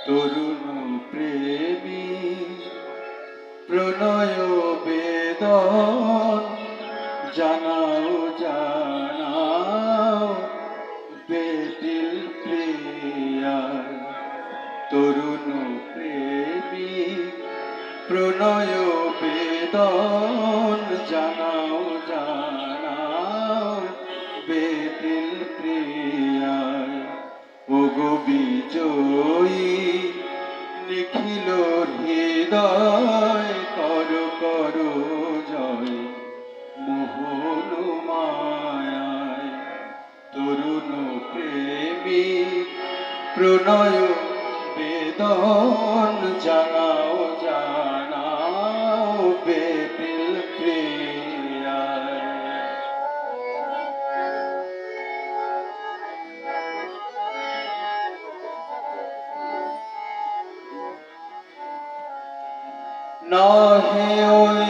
তরুণ প্রেমী প্রণয় বেদন জানাও জানাও বেদিল প্রিয়ার। তরুণ প্রেমী প্রণয় বেদন জানাও জানাও বেদিল প্রিয়ার। ওগো বিজয়ী নিখিল হৃদয় কর কর জয় মোহন মায়ায়। তরুণ প্রেমী প্রণয় বেদন জানাও জানাও বেদিল প্রিয়ায়। নহে ওই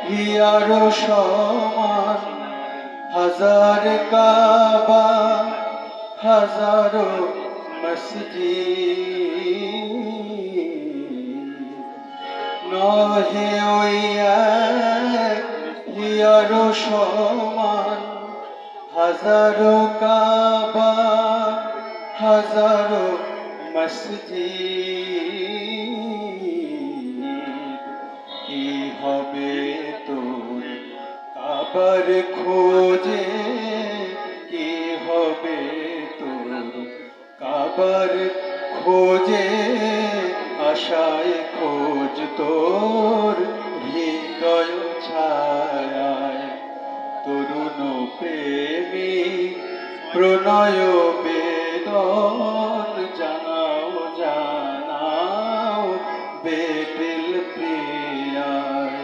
হিয়ার সমান হাজার কাবা হাজারো মসজিদ। নহে ওই হিয়ার সমান হাজারো কাবা হাজারো মসজিদ। কি হবে তোর কাবার খোঁজে, কি হবে তোর কাবার খোঁজে, আশায় খোঁজ তোর হৃদয় ছায়ায়। তরুণ প্রেমী প্রণয় বেদন জানাও জানাও বেদিল প্রিয়ায়।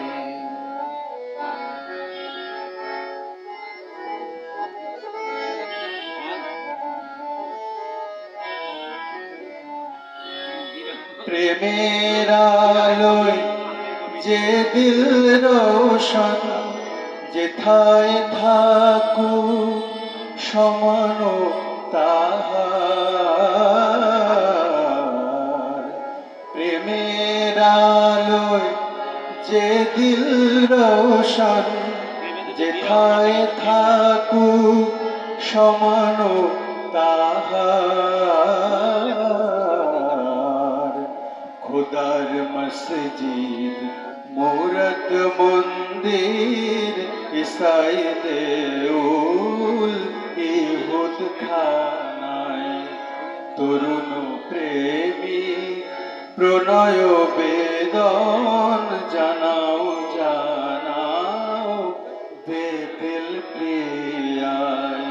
প্রেমের আলোয় যে দিল রোশন, যেথায় থাকু সমান তাহার। প্রেমের আলোয় যে দিল রোশন, যেথায় থাকু সমান তাহার। খোদার মসজিদ মূরত মন্দির, ইসাই দেউল ইহুদ খানায়। তরুণ প্রেমী প্রণয় বেদন জানাও জানাও বেদিল প্রিয়ায়।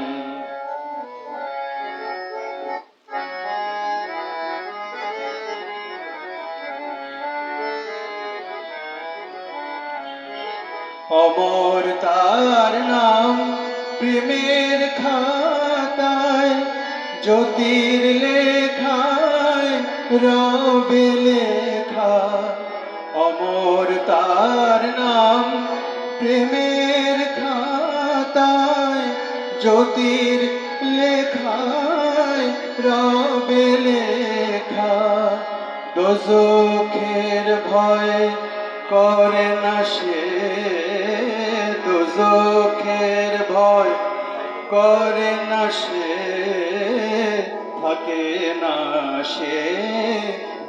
অমর তার নাম প্রেমের খাতায়, জ্যোতির লেখায় রবে লেখা। অমর তার নাম প্রেমের খাতায়, জ্যোতির লেখায় রবে লেখা। দোজখের ভয় করে না সে, দোজখের ভয় করে না সে, থাকে না সে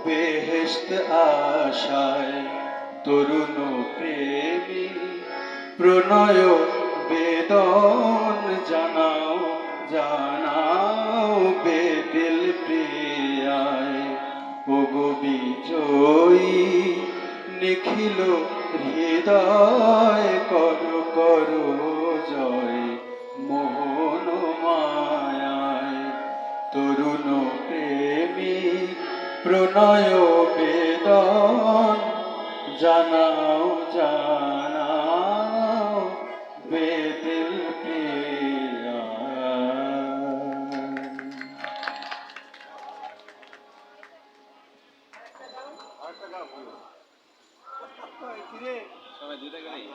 বেহেশত আশায়। তরুণ প্রেমী প্রণয় বেদন জানাও জানাও বেদিল প্রিয়ায়। ওগো বিজয়ী নিখিল হৃদয় কর কর জয় মোহন মায়ায়। তরুণ প্রেমী প্রণয় বেদন জানাও জানাও বেদিল প্রিয়ায়। কিরে সবাই 2 টাকা নেই